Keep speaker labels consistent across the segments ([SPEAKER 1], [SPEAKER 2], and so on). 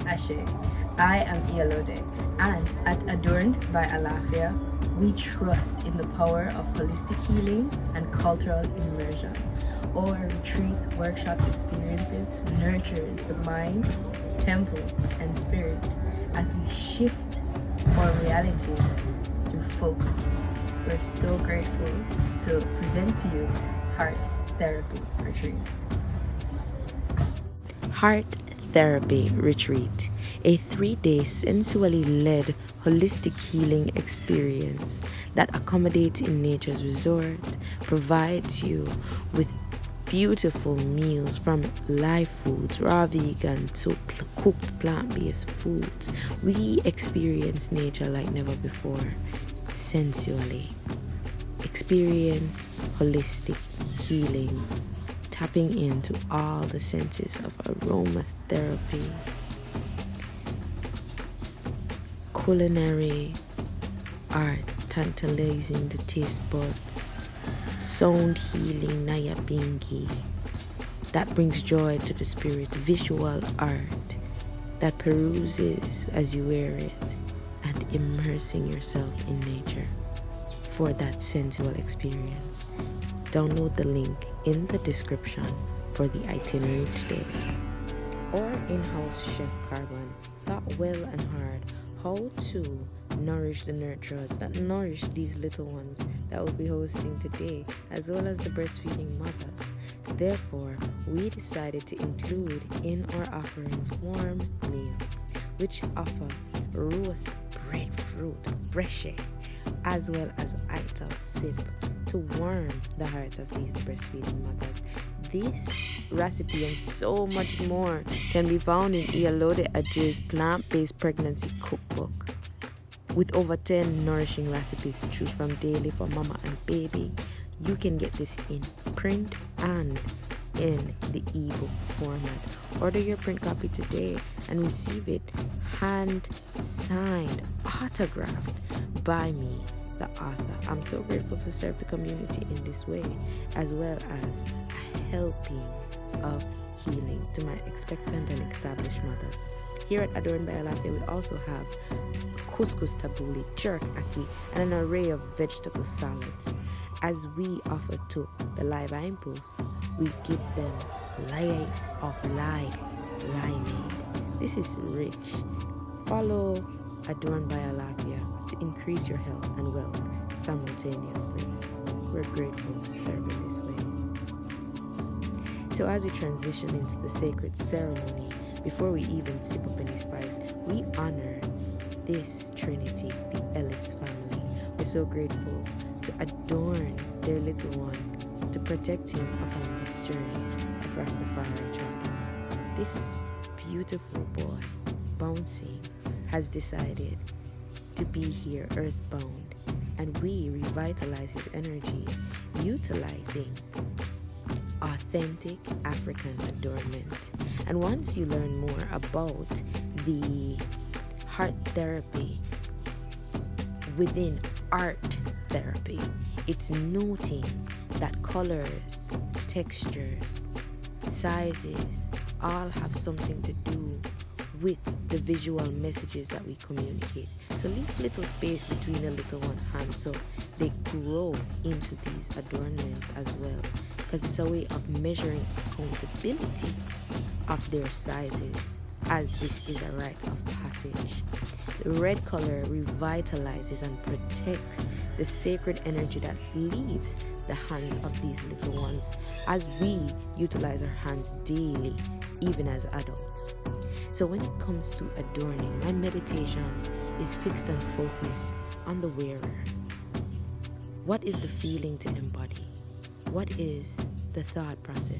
[SPEAKER 1] Ashe, I am Iyalode, and at Adorned by Alafia, we trust in the power of holistic healing and cultural immersion. Our retreats, workshop experiences nurtures the mind, temple, and spirit as we shift our realities through focus. We're so grateful to present to you Heart Therapy Retreat.
[SPEAKER 2] Heart Therapy Retreat, a 3-day sensually led holistic healing experience that accommodates in nature's resort, provides you with beautiful meals from live foods, raw vegan to cooked plant-based foods. We experience nature like never before, sensually. Experience holistic healing, tapping into all the senses of aromatherapy, culinary art tantalizing the taste buds, sound healing Nyabingi that brings joy to the spirit, visual art that peruses as you wear it, and immersing yourself in nature for that sensual experience. Download the link in the description for the itinerary today. Our in-house chef Carbon thought well and hard how to nourish the nurturers that nourish these little ones that we'll be hosting today, as well as the breastfeeding mothers. Therefore, we decided to include in our offerings warm meals, which offer roast breadfruit, breche, as well as ital sip to warm the heart of these breastfeeding mothers. This recipe and so much more can be found in Iyalode Aje's plant-based pregnancy cookbook. With over 10 nourishing recipes to choose from daily for mama and baby, you can get this in print and in the ebook format. Order your print copy today and receive it hand-signed, autographed by me, the author. I'm so grateful to serve the community in this way, as well as a helping of healing to my expectant and established mothers. Here at Adorned by Alafia, we also have couscous tabbouleh, jerk aki, and an array of vegetable salads. As we offer to the live impulse, we give them life of life, limeade. This is rich. Follow Adorned by Alafia to increase your health and wealth simultaneously. We're grateful to serve in this way. So as we transition into the sacred ceremony, before we even sip up any spice, we honor this Trinity, the Ellis family. We're so grateful to adorn their little one, to protect him upon this journey of Rastafari travel. This beautiful boy, bouncing, has decided to be here earthbound, and we revitalize his energy utilizing authentic African adornment. And once you learn more about the heart therapy within art therapy, it's noting that colors, textures, sizes all have something to do with the visual messages that we communicate. So leave little space between the little one's hands so they grow into these adornments as well, because it's a way of measuring accountability of their sizes, as this is a rite of passage. The red color revitalizes and protects the sacred energy that leaves the hands of these little ones as we utilize our hands daily, even as adults. So when it comes to adorning, my meditation is fixed and focused on the wearer. What is the feeling to embody? What is the thought process?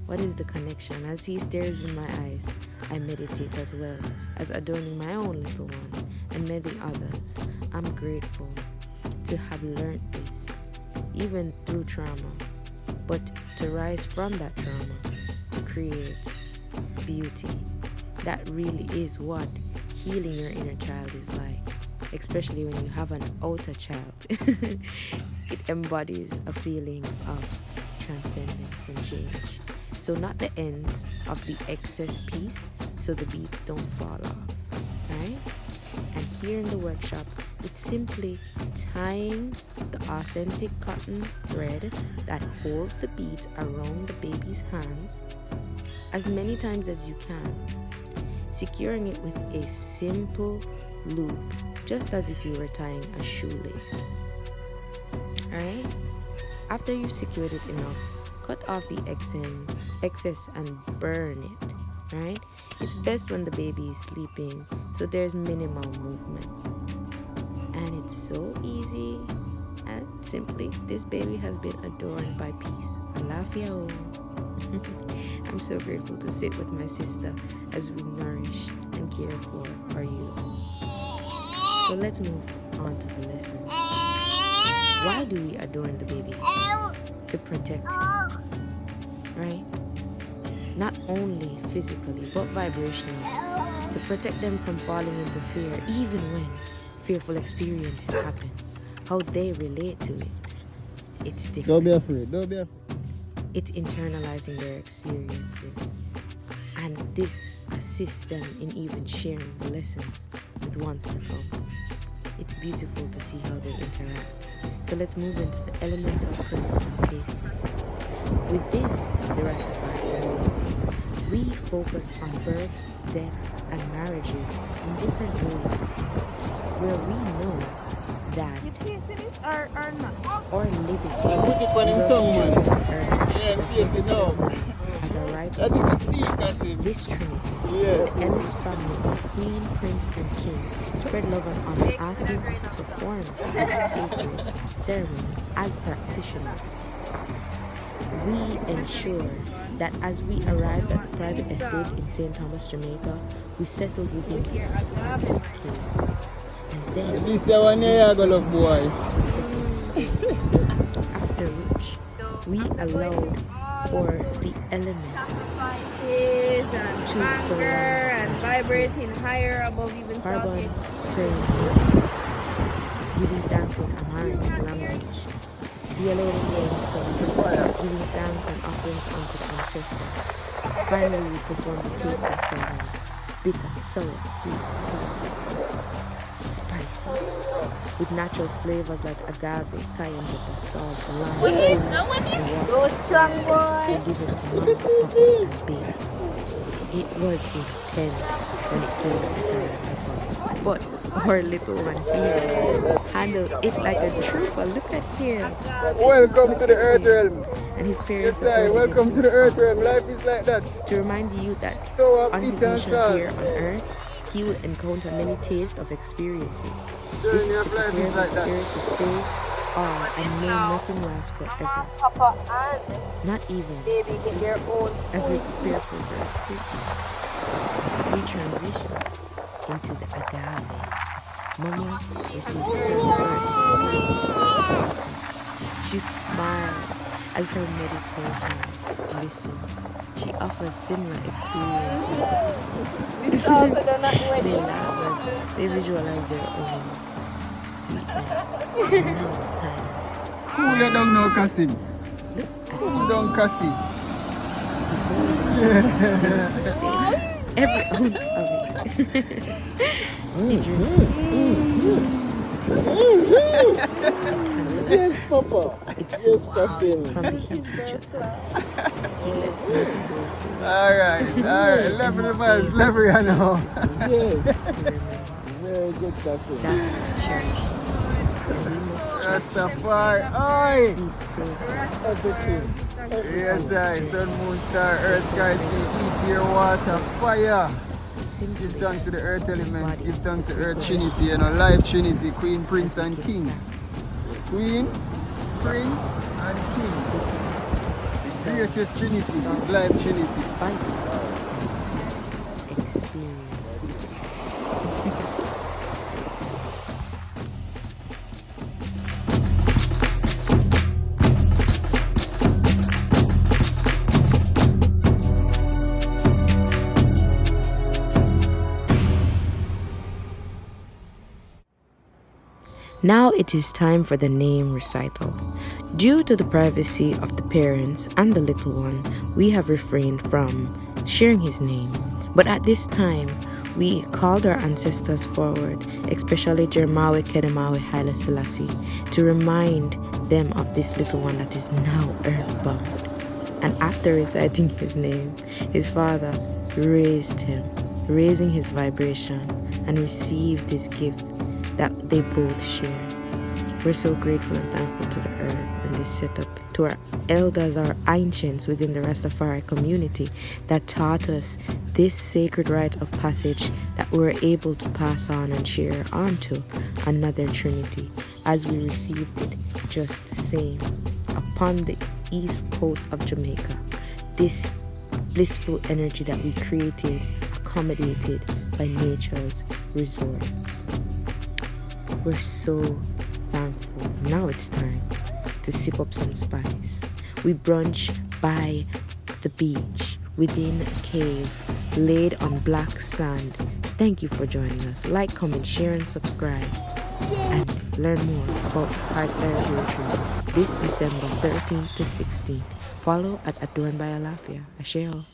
[SPEAKER 2] What is the connection? As he stares in my eyes, I meditate as well as adorning my own little one and many others. I'm grateful to have learned this, even through trauma, but to rise from that trauma to create beauty. That really is what healing your inner child is like, especially when you have an outer child. It embodies a feeling of transcendence and change. So not the ends of the excess piece, so the beads don't fall off, right? And here in the workshop, it's simply tying the authentic cotton thread that holds the beads around the baby's hands as many times as you can, securing it with a simple loop, just as if you were tying a shoelace. Alright? After you've secured it enough, cut off the excess and burn it. Right? It's best when the baby is sleeping, so there's minimal movement. And it's so easy and simply, this baby has been adorned by peace. Alafia. I'm so grateful to sit with my sister as we nourish and care for our youth. So let's move on to the lesson. Why do we adorn the baby? To protect him, right? Not only physically, but vibrationally. To protect them from falling into fear, even when fearful experiences happen. How they relate to it, it's different.
[SPEAKER 3] Don't be afraid. Don't be afraid.
[SPEAKER 2] It's internalizing their experiences. And this assists them in even sharing the lessons with ones to come. It's beautiful to see how they interact. So let's move into the element of prayer and tasting. Within the Rastafari community, we focus on birth, death, and marriages in different ways, where we know that
[SPEAKER 1] You tasted it or not?
[SPEAKER 2] or livity
[SPEAKER 3] Put it on his tongue, man. Yeah, taste it now.
[SPEAKER 2] as a rite
[SPEAKER 3] That is a seed, Kasim.
[SPEAKER 2] this Trinity,
[SPEAKER 3] Yes.
[SPEAKER 2] the Ellis Family of Queen, Prince, and King spread love and honor, asking us to perform this sacred ceremony as practitioners. We ensure that as we arrived at the private estate in St. Thomas, Jamaica, we settled within the expansive cave. And then,
[SPEAKER 3] This is one year ago, love boy.
[SPEAKER 2] after which we allowed for the elements
[SPEAKER 1] Spices and
[SPEAKER 2] to
[SPEAKER 1] anger
[SPEAKER 2] surround
[SPEAKER 1] and vibrating higher above even
[SPEAKER 2] carbon,
[SPEAKER 1] socket.
[SPEAKER 2] praying, giving thanks in Amharic language. We allowed the giving thanks and offerings unto the ancestors. Finally, we perform the tasting ceremony. Bitter, sour, sweet, salty, spicy, with natural flavors like agave, cayenne pepper, salt, lime, and water.
[SPEAKER 1] Go strong,
[SPEAKER 2] They
[SPEAKER 1] boy.
[SPEAKER 2] give it to mama, papa, and baby. It was intense when it came to carrying, but our little one here handled it like a trooper. Look at him.
[SPEAKER 3] Welcome to the Earth Realm.
[SPEAKER 2] And his parents
[SPEAKER 3] Yes, I.
[SPEAKER 2] supported
[SPEAKER 3] Welcome
[SPEAKER 2] him
[SPEAKER 3] to the Earth Realm. Life is like that.
[SPEAKER 2] to remind you that
[SPEAKER 3] So
[SPEAKER 2] on
[SPEAKER 3] upbeat
[SPEAKER 2] his
[SPEAKER 3] and
[SPEAKER 2] mission
[SPEAKER 3] sad.
[SPEAKER 2] here on earth, he would encounter many tastes of experiences. This
[SPEAKER 3] Journey
[SPEAKER 2] is to
[SPEAKER 3] of life
[SPEAKER 2] prepare
[SPEAKER 3] is
[SPEAKER 2] the
[SPEAKER 3] like that.
[SPEAKER 2] spirit to face all and know nothing lasts forever.
[SPEAKER 1] Papa and
[SPEAKER 2] Not even
[SPEAKER 1] baby
[SPEAKER 2] the
[SPEAKER 1] get
[SPEAKER 2] sweet.
[SPEAKER 1] their own
[SPEAKER 2] As we
[SPEAKER 1] food.
[SPEAKER 2] prepare for birth soon, we transition into the agave. Mama receives her first. She smiles as her meditation listens. She offers similar experiences to people.
[SPEAKER 1] This is also done at
[SPEAKER 2] They
[SPEAKER 1] wedding.
[SPEAKER 2] laugh as they visualize their own sweetness. And now it's time.
[SPEAKER 3] Cool you down now, Kasim.
[SPEAKER 2] Look at
[SPEAKER 3] Cool down, Kasim.
[SPEAKER 2] every ounce of it.
[SPEAKER 3] Yes, Papa.
[SPEAKER 2] It's
[SPEAKER 3] Yes,
[SPEAKER 2] so
[SPEAKER 3] Kasim.
[SPEAKER 2] from the heat he just had. He lets nothing go through.
[SPEAKER 3] Alright. Level the vibes, level you know. Yes.
[SPEAKER 2] Remember,
[SPEAKER 3] Very good, Kasim.
[SPEAKER 2] that's cherished. And we must cherish
[SPEAKER 3] Rastafari. Oi!
[SPEAKER 2] these sacred
[SPEAKER 3] Everything. Yes, I. Sun, moon, star, earth, sky, sea, eat, air, water, fire.
[SPEAKER 2] simply
[SPEAKER 3] Give thanks to the earth element.
[SPEAKER 2] embody
[SPEAKER 3] Give thanks to earth Trinity, life Trinity, Queen, Prince, and King. Queen, Prince, and King. The greatest Trinity is life Trinity.
[SPEAKER 2] spicy and sweet experience. Now it is time for the name recital. Due to the privacy of the parents and the little one, we have refrained from sharing his name. But at this time, we called our ancestors forward, especially Jermawe Kedemawe Haile Selassie, to remind them of this little one that is now earthbound. And after reciting his name, his father raised him, raising his vibration, and received this gift that they both share. We're so grateful and thankful to the earth and this setup, to our elders, our ancients within the Rastafari community that taught us this sacred rite of passage that we're able to pass on and share on to another Trinity as we received it just the same upon the east coast of Jamaica. This blissful energy that we created, accommodated by nature's resorts. We're so thankful. Now it's time to sip up some spice. We brunch by the beach, within a cave, laid on black sand. Thank you for joining us. Like, comment, share, and subscribe. And learn more about Heart Therapy Retreat this December 13th to 16th. Follow at Adorned by Alafia. Asheo.